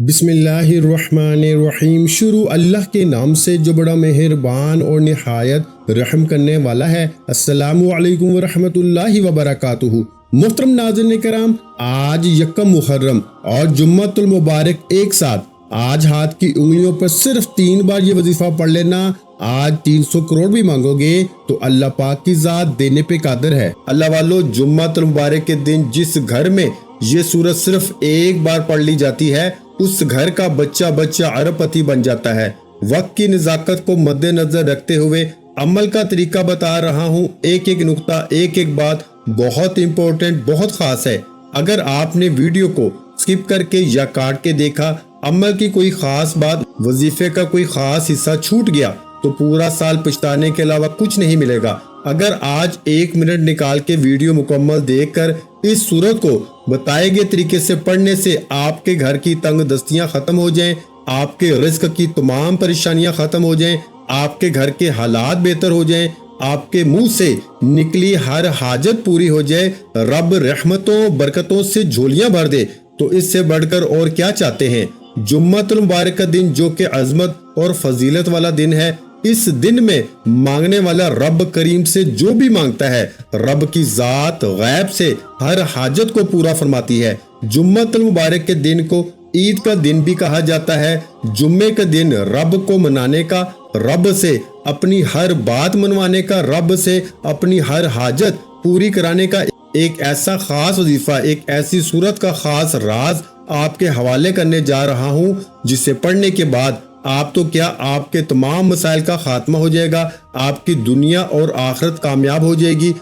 بسم اللہ الرحمن الرحیم۔ شروع اللہ کے نام سے جو بڑا مہربان اور نہایت رحم کرنے والا ہے۔ السلام علیکم ورحمۃ اللہ وبرکاتہ۔ محترم ناظرین کرام، آج یکم محرم اور جمعۃ المبارک ایک ساتھ۔ آج ہاتھ کی انگلیوں پر صرف 3 بار یہ وظیفہ پڑھ لینا۔ آج 300 کروڑ بھی مانگو گے تو اللہ پاک کی ذات دینے پہ قادر ہے۔ اللہ والو، جمعۃ المبارک کے دن جس گھر میں یہ سورت صرف ایک بار پڑھ لی جاتی ہے، اس گھر کا بچہ ارب پتی بن جاتا ہے۔ وقت کی نزاکت کو مد نظر رکھتے ہوئے عمل کا طریقہ بتا رہا ہوں۔ ایک نقطہ، ایک بات بہت امپورٹنٹ، بہت خاص ہے۔ اگر آپ نے ویڈیو کو سکپ کر کے یا کاٹ کے دیکھا، عمل کی کوئی خاص بات، وظیفے کا کوئی خاص حصہ چھوٹ گیا تو پورا سال پچھتانے کے علاوہ کچھ نہیں ملے گا۔ اگر آج 1 منٹ نکال کے ویڈیو مکمل دیکھ کر اس سورت کو بتائے گئے طریقے سے پڑھنے سے آپ کے گھر کی تنگ دستیاں ختم ہو جائیں، آپ کے رزق کی تمام پریشانیاں ختم ہو جائیں، آپ کے گھر کے حالات بہتر ہو جائیں، آپ کے منہ سے نکلی ہر حاجت پوری ہو جائے، رب رحمتوں برکتوں سے جھولیاں بھر دے، تو اس سے بڑھ کر اور کیا چاہتے ہیں؟ جمعۃ المبارک کا دن جو کہ عظمت اور فضیلت والا دن ہے، اس دن میں مانگنے والا رب کریم سے جو بھی مانگتا ہے، رب کی ذات غیب سے ہر حاجت کو پورا فرماتی ہے۔ جمعۃ المبارک کے دن کو عید کا دن بھی کہا جاتا ہے۔ جمعے کا دن رب کو منانے کا، رب سے اپنی ہر بات منوانے کا، رب سے اپنی ہر حاجت پوری کرانے کا ایک ایسا خاص وظیفہ، ایک ایسی صورت کا خاص راز آپ کے حوالے کرنے جا رہا ہوں، جسے پڑھنے کے بعد آپ تو کیا، آپ کے تمام مسائل کا خاتمہ ہو جائے گا، آپ کی دنیا اور آخرت کامیاب ہو جائے گی۔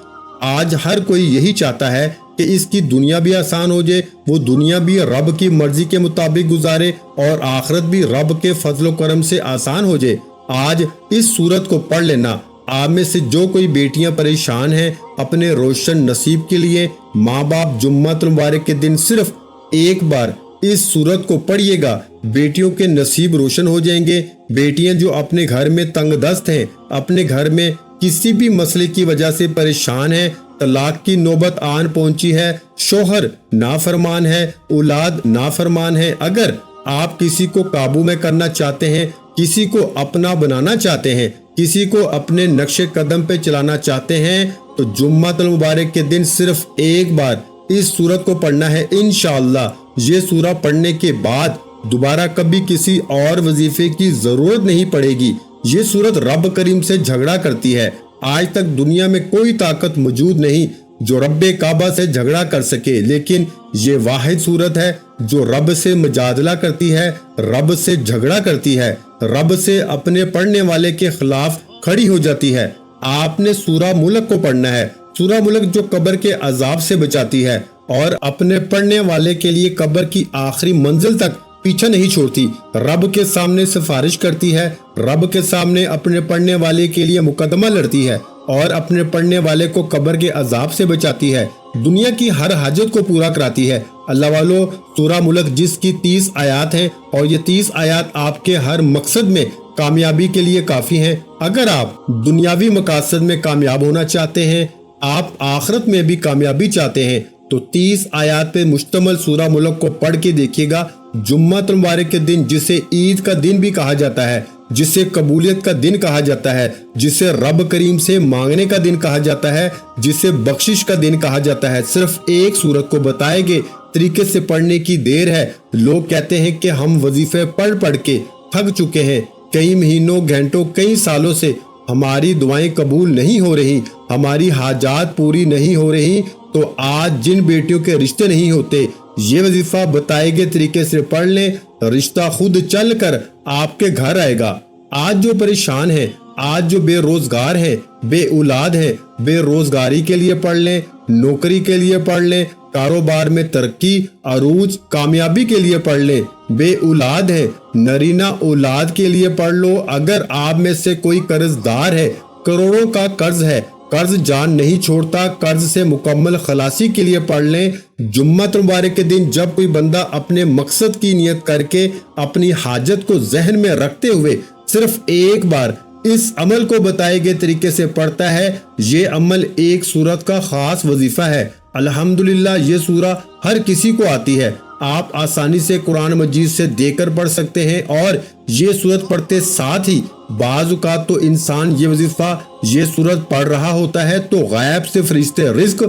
آج ہر کوئی یہی چاہتا ہے کہ اس کی دنیا بھی آسان ہو جائے، وہ دنیا بھی رب کی مرضی کے مطابق گزارے اور آخرت بھی رب کے فضل و کرم سے آسان ہو جائے۔ آج اس سورت کو پڑھ لینا۔ آپ میں سے جو کوئی بیٹیاں پریشان ہیں اپنے روشن نصیب کے لیے، ماں باپ جمعۃ المبارک کے دن صرف ایک بار اس سورت کو پڑھیے گا، بیٹیوں کے نصیب روشن ہو جائیں گے۔ بیٹیاں جو اپنے گھر میں تنگ دست ہیں، اپنے گھر میں کسی بھی مسئلے کی وجہ سے پریشان ہیں، طلاق کی نوبت آن پہنچی ہے، شوہر نافرمان ہے، اولاد نافرمان ہے، اگر آپ کسی کو قابو میں کرنا چاہتے ہیں، کسی کو اپنا بنانا چاہتے ہیں، کسی کو اپنے نقش قدم پہ چلانا چاہتے ہیں، تو جمعۃ المبارک کے دن صرف ایک بار اس سورت کو پڑھنا ہے۔ انشاءاللہ یہ سورہ پڑھنے کے بعد دوبارہ کبھی کسی اور وظیفے کی ضرورت نہیں پڑے گی۔ یہ سورت رب کریم سے جھگڑا کرتی ہے۔ آج تک دنیا میں کوئی طاقت موجود نہیں جو رب کعبہ سے جھگڑا کر سکے، لیکن یہ واحد سورت ہے جو رب سے مجادلہ کرتی ہے، رب سے جھگڑا کرتی ہے، رب سے اپنے پڑھنے والے کے خلاف کھڑی ہو جاتی ہے۔ آپ نے سورہ ملک کو پڑھنا ہے، سورہ ملک جو قبر کے عذاب سے بچاتی ہے اور اپنے پڑھنے والے کے لیے قبر کی آخری منزل تک پیچھا نہیں چھوڑتی، رب کے سامنے سفارش کرتی ہے، رب کے سامنے اپنے پڑھنے والے کے لیے مقدمہ لڑتی ہے اور اپنے پڑھنے والے کو قبر کے عذاب سے بچاتی ہے، دنیا کی ہر حاجت کو پورا کراتی ہے۔ اللہ والو، سورہ ملک جس کی 30 آیات ہیں اور یہ 30 آیات آپ کے ہر مقصد میں کامیابی کے لیے کافی ہیں۔ اگر آپ دنیاوی مقاصد میں کامیاب ہونا چاہتے ہیں، آپ آخرت میں بھی کامیابی چاہتے ہیں، تو 30 آیات پہ مشتمل سورہ ملک کو پڑھ کے دیکھیے گا۔ جمعۃ المبارک کے دن جسے عید کا دن بھی کہا جاتا ہے، جسے قبولیت کا دن کہا جاتا ہے، جسے رب کریم سے مانگنے کا دن کہا جاتا ہے، جسے بخشش کا دن کہا جاتا ہے، صرف ایک سورت کو بتائے گئے طریقے سے پڑھنے کی دیر ہے۔ لوگ کہتے ہیں کہ ہم وظیفے پڑھ کے تھک چکے ہیں، کئی مہینوں، گھنٹوں، کئی سالوں سے ہماری دعائیں قبول نہیں ہو رہی، ہماری حاجات پوری نہیں ہو رہی، تو آج جن بیٹیوں کے رشتے نہیں ہوتے، یہ وظیفہ بتائے گئے طریقے سے پڑھ لیں، رشتہ خود چل کر آپ کے گھر آئے گا۔ آج جو پریشان ہیں، آج جو بے روزگار ہیں، بے اولاد ہیں، بے روزگاری کے لیے پڑھ لیں، نوکری کے لیے پڑھ لیں، کاروبار میں ترقی، عروج، کامیابی کے لیے پڑھ لیں، بے اولاد ہے، نرینہ اولاد کے لیے پڑھ لو۔ اگر آپ میں سے کوئی قرض دار ہے، کروڑوں کا قرض ہے، قرض جان نہیں چھوڑتا، قرض سے مکمل خلاصی کے لیے پڑھ لیں۔ جمعۃ مبارک کے دن جب کوئی بندہ اپنے مقصد کی نیت کر کے اپنی حاجت کو ذہن میں رکھتے ہوئے صرف ایک بار اس عمل کو بتائے گئے طریقے سے پڑھتا ہے، یہ عمل ایک سورت کا خاص وظیفہ ہے۔ الحمدللہ یہ سورہ ہر کسی کو آتی ہے، آپ آسانی سے قرآن مجید سے دیکھ کر پڑھ سکتے ہیں، اور یہ سورت پڑھتے ساتھ ہی بعض اوقات تو انسان یہ وظیفہ یہ سورت پڑھ رہا ہوتا ہے تو غیب سے فرشتے رزق،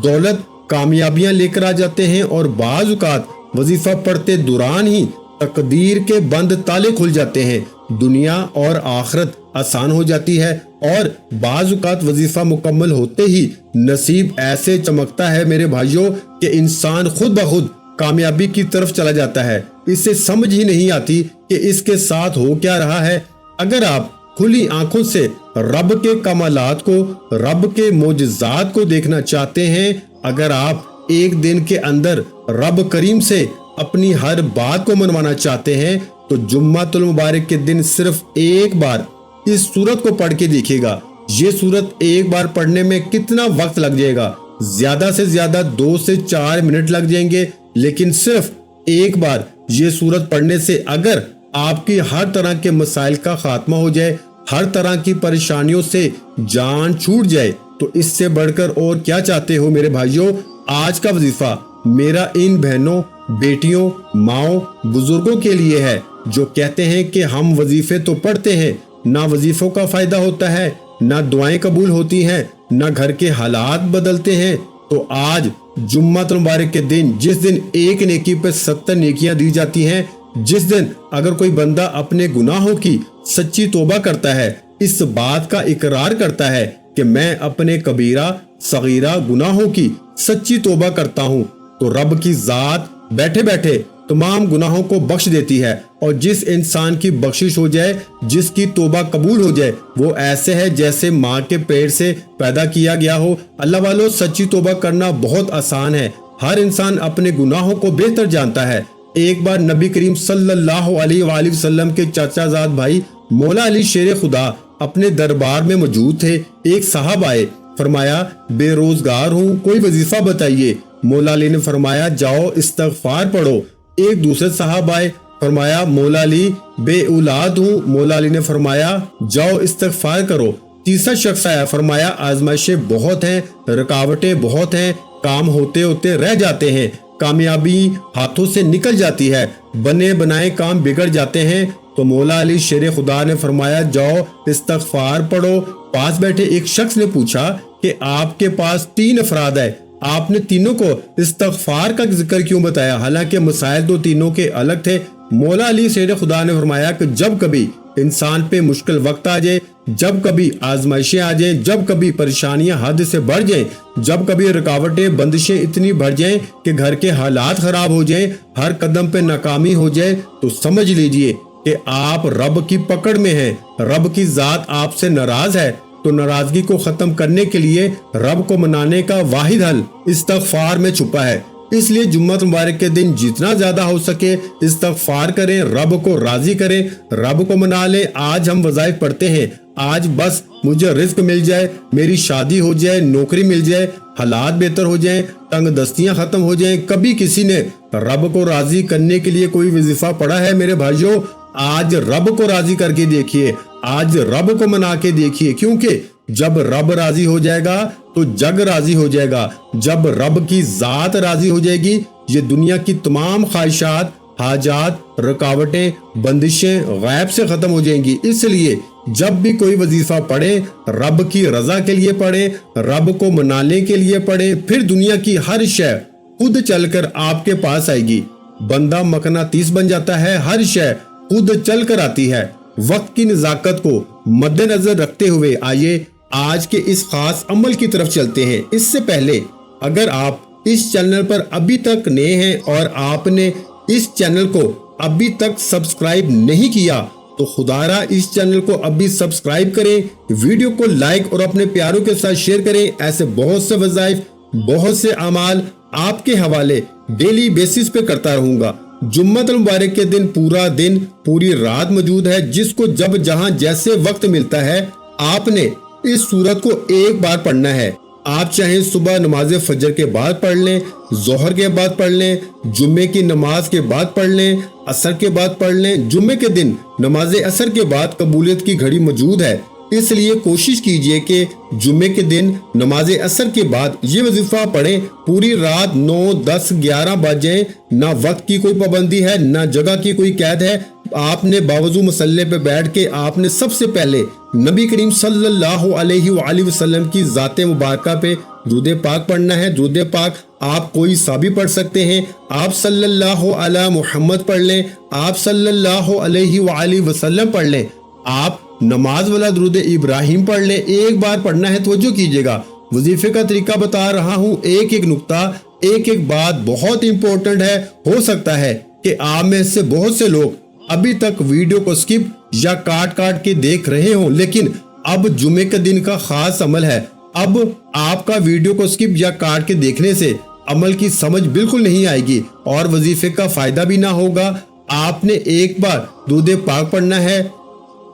دولت، کامیابیاں لے کر آ جاتے ہیں، اور بعض اوقات وظیفہ پڑھتے دوران ہی تقدیر کے بند تالے کھل جاتے ہیں، دنیا اور آخرت آسان ہو جاتی ہے، اور بعض اوقات وظیفہ مکمل ہوتے ہی نصیب ایسے چمکتا ہے میرے بھائیوں کہ انسان خود بخود کامیابی کی طرف چلا جاتا ہے، اسے سمجھ ہی نہیں آتی کہ اس کے ساتھ ہو کیا رہا ہے۔ اگر آپ کھلی آنکھوں سے رب کے کمالات کو، رب کے معجزات کو دیکھنا چاہتے ہیں، اگر آپ ایک دن کے اندر رب کریم سے اپنی ہر بات کو منوانا چاہتے ہیں تو جمعۃ المبارک کے دن صرف ایک بار اس سورت کو پڑھ کے دیکھیے گا۔ یہ سورت ایک بار پڑھنے میں کتنا وقت لگ جائے گا؟ زیادہ سے زیادہ 2 سے 4 منٹ لگ جائیں گے، لیکن صرف ایک بار یہ سورت پڑھنے سے اگر آپ کی ہر طرح کے مسائل کا خاتمہ ہو جائے، ہر طرح کی پریشانیوں سے جان چھوٹ جائے، تو اس سے بڑھ کر اور کیا چاہتے ہو میرے بھائیوں؟ آج کا وظیفہ میرا ان بہنوں، بیٹیوں، ماؤں، بزرگوں کے لیے ہے جو کہتے ہیں کہ ہم وظیفے تو پڑھتے ہیں، نہ وظیفوں کا فائدہ ہوتا ہے، نہ دعائیں قبول ہوتی ہیں، نہ گھر کے حالات بدلتے ہیں۔ تو آج جمعۃ المبارک کے دن، جس دن ایک نیکی پہ 70 نیکیاں دی جاتی ہیں، جس دن اگر کوئی بندہ اپنے گناہوں کی سچی توبہ کرتا ہے، اس بات کا اقرار کرتا ہے کہ میں اپنے کبیرہ صغیرہ گناہوں کی سچی توبہ کرتا ہوں، تو رب کی ذات بیٹھے بیٹھے تمام گناہوں کو بخش دیتی ہے، اور جس انسان کی بخشش ہو جائے، جس کی توبہ قبول ہو جائے، وہ ایسے ہے جیسے ماں کے پیٹ سے پیدا کیا گیا ہو۔ اللہ والوں، سچی توبہ کرنا بہت آسان ہے، ہر انسان اپنے گناہوں کو بہتر جانتا ہے۔ ایک بار نبی کریم صلی اللہ علیہ وآلہ وسلم کے چاچا زاد بھائی مولا علی شیر خدا اپنے دربار میں موجود تھے۔ ایک صاحب آئے، فرمایا بے روزگار ہوں، کوئی وظیفہ بتائیے۔ مولا علی نے فرمایا جاؤ استغفار پڑھو۔ ایک دوسرے صاحب آئے، فرمایا مولا علی بے اولاد ہوں۔ مولا علی نے فرمایا جاؤ استغفار کرو۔ تیسرا شخص آیا، فرمایا آزمائشیں بہت ہیں، رکاوٹیں بہت ہیں، کام ہوتے ہوتے رہ جاتے ہیں، کامیابی ہاتھوں سے نکل جاتی ہے، بنے بنائے کام بگڑ جاتے ہیں۔ تو مولا علی شیر خدا نے فرمایا جاؤ استغفار پڑھو۔ پاس بیٹھے ایک شخص نے پوچھا کہ آپ کے پاس 3 افراد ہے، آپ نے تینوں کو استغفار کا ذکر کیوں بتایا، حالانکہ مسائل تو تینوں کے الگ تھے؟ مولا علی شیر خدا نے فرمایا کہ جب کبھی انسان پہ مشکل وقت آ جائے، جب کبھی آزمائشیں آ جائیں، جب کبھی پریشانیاں حد سے بڑھ جائیں، جب کبھی رکاوٹیں بندشیں اتنی بڑھ جائیں کہ گھر کے حالات خراب ہو جائیں، ہر قدم پہ ناکامی ہو جائے، تو سمجھ لیجئے کہ آپ رب کی پکڑ میں ہیں، رب کی ذات آپ سے ناراض ہے۔ تو ناراضگی کو ختم کرنے کے لیے رب کو منانے کا واحد حل استغفار میں چھپا ہے۔ اس لیے جمعۃ مبارک کے دن جتنا زیادہ ہو سکے استغفار کریں، رب کو راضی کریں، رب کو منا لیں۔ آج ہم وظائف پڑھتے ہیں، آج بس مجھے رزق مل جائے، میری شادی ہو جائے، نوکری مل جائے، حالات بہتر ہو جائیں، تنگ دستیاں ختم ہو جائیں۔ کبھی کسی نے رب کو راضی کرنے کے لیے کوئی وظیفہ پڑھا ہے میرے بھائیوں؟ آج رب کو راضی کر کے دیکھیے، آج رب کو منا کے دیکھیے، کیونکہ جب رب راضی ہو جائے گا تو جگ راضی ہو جائے گا۔ جب رب کی ذات راضی ہو جائے گی، یہ دنیا کی تمام خواہشات، حاجات، رکاوٹیں، بندشیں غیب سے ختم ہو جائیں گی۔ اس لیے جب بھی کوئی وظیفہ پڑھے، رب کی رضا کے لیے پڑھے، رب کو منانے کے لیے پڑھے، پھر دنیا کی ہر شے خود چل کر آپ کے پاس آئے گی۔ بندہ مقناطیس بن جاتا ہے، ہر شے خود چل کر آتی ہے۔ وقت کی نزاکت کو مد نظر رکھتے ہوئے آئیے آج کے اس خاص عمل کی طرف چلتے ہیں۔ اس سے پہلے اگر آپ اس چینل پر ابھی تک نئے ہیں اور آپ نے اس چینل کو ابھی تک سبسکرائب نہیں کیا تو خدا را اس چینل کو ابھی سبسکرائب کریں، ویڈیو کو لائک اور اپنے پیاروں کے ساتھ شیئر کریں۔ ایسے بہت سے وظائف، بہت سے اعمال آپ کے حوالے ڈیلی بیسس پہ کرتا رہوں گا۔ جمعۃ المبارک کے دن پورا دن، پوری رات موجود ہے، جس کو جب جہاں جیسے وقت ملتا ہے آپ نے اس سورت کو ایک بار پڑھنا ہے۔ آپ چاہیں صبح نماز فجر کے بعد پڑھ لیں، ظہر کے بعد پڑھ لیں، جمعے کی نماز کے بعد پڑھ لیں، عصر کے بعد پڑھ لیں۔ جمعے کے دن نماز عصر کے بعد قبولیت کی گھڑی موجود ہے، اس لیے کوشش کیجئے کہ جمعے کے دن نماز عصر کے بعد یہ وظیفہ پڑھیں۔ پوری رات 9، 10، 11 بجے، نہ وقت کی کوئی پابندی ہے، نہ جگہ کی کوئی قید ہے۔ آپ نے باوضو مصلی پہ بیٹھ کے آپ نے سب سے پہلے نبی کریم صلی اللہ علیہ وآلہ وسلم کی ذات مبارکہ پہ درود پاک پڑھنا ہے۔ درود پاک آپ کوئی سا بھی پڑھ سکتے ہیں۔ آپ صلی اللہ علی محمد پڑھ لیں، آپ صلی اللہ علیہ وآلہ وسلم پڑھ لیں، آپ نماز والا درود ابراہیم پڑھ لیں۔ ایک بار پڑھنا ہے، توجہ کیجئے گا۔ وظیفے کا طریقہ بتا رہا ہوں، ایک ایک نقطہ، ایک ایک بات بہت امپورٹنٹ ہے۔ ہو سکتا ہے کہ آپ میں سے بہت سے لوگ ابھی تک ویڈیو کو سکپ یا کاٹ کے دیکھ رہے ہوں، لیکن اب جمعے کے دن کا خاص عمل ہے۔ اب آپ کا ویڈیو کو سکپ یا کاٹ کے دیکھنے سے عمل کی سمجھ بالکل نہیں آئے گی اور وظیفے کا فائدہ بھی نہ ہوگا۔ آپ نے ایک بار درود پاک پڑھنا ہے،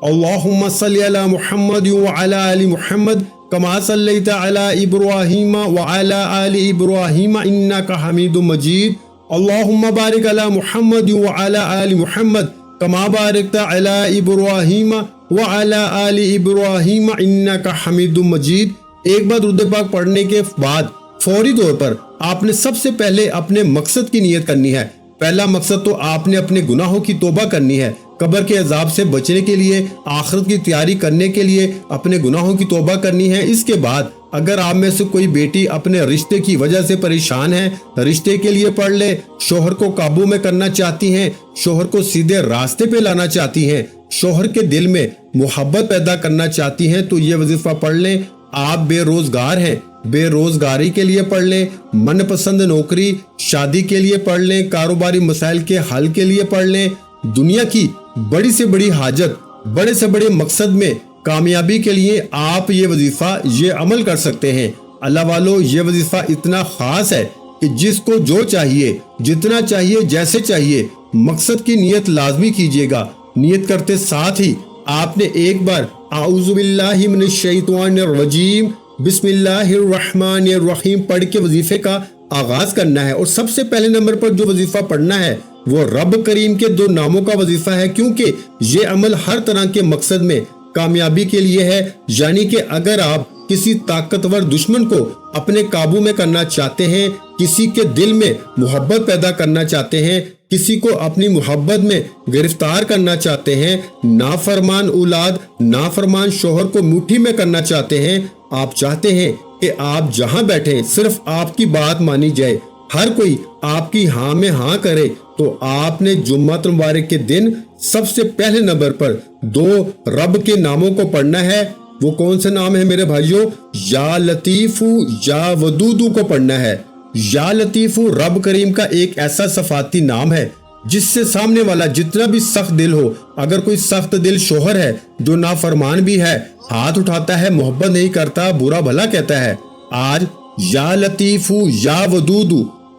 اللہم صلی علی محمد وعلی آل محمد کما صلیت علی ابراہیم وعلی آل ابراہیم انک حمید مجید، اللہم بارک علی محمد وعلی آل محمد کما بارکت علی ابراہیم وعلی آل ابراہیم انک حمید مجید۔ ایک بار درود پاک پڑھنے کے بعد فوری طور پر آپ نے سب سے پہلے اپنے مقصد کی نیت کرنی ہے۔ پہلا مقصد تو آپ نے اپنے گناہوں کی توبہ کرنی ہے، قبر کے عذاب سے بچنے کے لیے، آخرت کی تیاری کرنے کے لیے اپنے گناہوں کی توبہ کرنی ہے۔ اس کے بعد اگر آپ میں سے کوئی بیٹی اپنے رشتے کی وجہ سے پریشان ہے، رشتے کے لیے پڑھ لے، شوہر کو قابو میں کرنا چاہتی ہیں، شوہر کو سیدھے راستے پہ لانا چاہتی ہیں، شوہر کے دل میں محبت پیدا کرنا چاہتی ہیں، تو یہ وظیفہ پڑھ لیں۔ آپ بے روزگار ہیں، بے روزگاری کے لیے پڑھ لیں، من پسند نوکری، شادی کے لیے پڑھ لیں، کاروباری مسائل کے حل کے لیے پڑھ لیں، دنیا کی بڑی سے بڑی حاجت، بڑے سے بڑے مقصد میں کامیابی کے لیے آپ یہ وظیفہ، یہ عمل کر سکتے ہیں۔ اللہ والو، یہ وظیفہ اتنا خاص ہے کہ جس کو جو چاہیے، جتنا چاہیے، جیسے چاہیے، مقصد کی نیت لازمی کیجیے گا۔ نیت کرتے ساتھ ہی آپ نے ایک بار اعوذ باللہ من الشیطان الرجیم بسم اللہ الرحمن الرحیم پڑھ کے وظیفے کا آغاز کرنا ہے۔ اور سب سے پہلے نمبر پر جو وظیفہ پڑھنا ہے وہ رب کریم کے 2 ناموں کا وظیفہ ہے، کیونکہ یہ عمل ہر طرح کے مقصد میں کامیابی کے لیے ہے۔ یعنی کہ اگر آپ کسی طاقتور دشمن کو اپنے قابو میں کرنا چاہتے ہیں، کسی کے دل میں محبت پیدا کرنا چاہتے ہیں، کسی کو اپنی محبت میں گرفتار کرنا چاہتے ہیں، نافرمان اولاد، نافرمان شوہر کو مٹھی میں کرنا چاہتے ہیں، آپ چاہتے ہیں کہ آپ جہاں بیٹھیں صرف آپ کی بات مانی جائے، ہر کوئی آپ کی ہاں میں ہاں کرے، تو آپ نے جمعہ مبارک کے دن سب سے پہلے نمبر پر 2 رب کے ناموں کو پڑھنا ہے۔ وہ کون سے نام ہے میرے بھائیوں؟ یا لطیف یا ودود کو پڑھنا ہے۔ یا لطیف رب کریم کا ایک ایسا صفاتی نام ہے جس سے سامنے والا جتنا بھی سخت دل ہو، اگر کوئی سخت دل شوہر ہے جو نافرمان بھی ہے، ہاتھ اٹھاتا ہے، محبت نہیں کرتا، برا بھلا کہتا ہے، آج یا لطیف یا ودود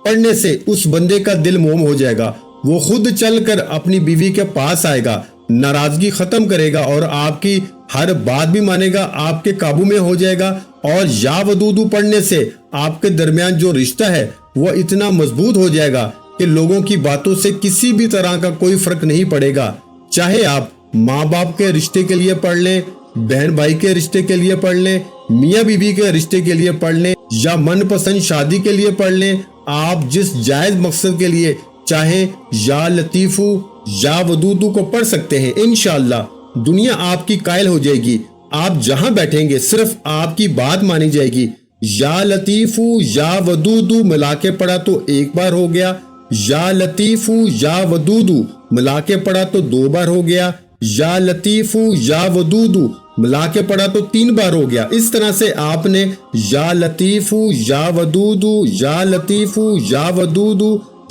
پڑھنے سے اس بندے کا دل موم ہو جائے گا، وہ خود چل کر اپنی بیوی کے پاس آئے گا، ناراضگی ختم کرے گا اور آپ کی ہر بات بھی مانے گا، آپ کے قابو میں ہو جائے گا۔ اور یا ودود پڑھنے سے آپ کے درمیان جو رشتہ ہے وہ اتنا مضبوط ہو جائے گا کہ لوگوں کی باتوں سے کسی بھی طرح کا کوئی فرق نہیں پڑے گا۔ چاہے آپ ماں باپ کے رشتے کے لیے پڑھ لیں، بہن بھائی کے رشتے کے لیے پڑھ لیں، میاں بیوی کے رشتے کے لیے پڑھ لیں، یا من پسند شادی کے لیے پڑھ لیں، آپ جس جائز مقصد کے لیے چاہے یا لطیف یا ودود کو پڑھ سکتے ہیں۔ انشاءاللہ دنیا آپ کی قائل ہو جائے گی، آپ جہاں بیٹھیں گے صرف آپ کی بات مانی جائے گی۔ یا لطیف یا ودود ملا کے پڑھا تو 1 بار ہو گیا، یا لطیف یا ودود ملا کے پڑھا تو 2 بار ہو گیا، یا لطیف یا ودود ملا کے پڑھا تو 3 بار ہو گیا۔ اس طرح سے آپ نے یا لطیف یا ودود یا لطیف یا ودود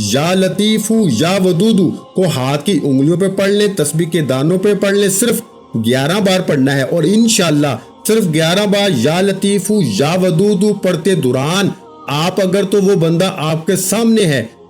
یا لطیف یا ودود کو ہاتھ کی انگلیوں پہ پڑھ لیں، تسبیح کے دانوں پہ پڑھ لیں، صرف 11 بار پڑھنا ہے۔ اور انشاءاللہ صرف 11 بار یا لطیف یا ودود پڑھتے دوران آپ اگر تو وہ بندہ آپ کے سامنے ہے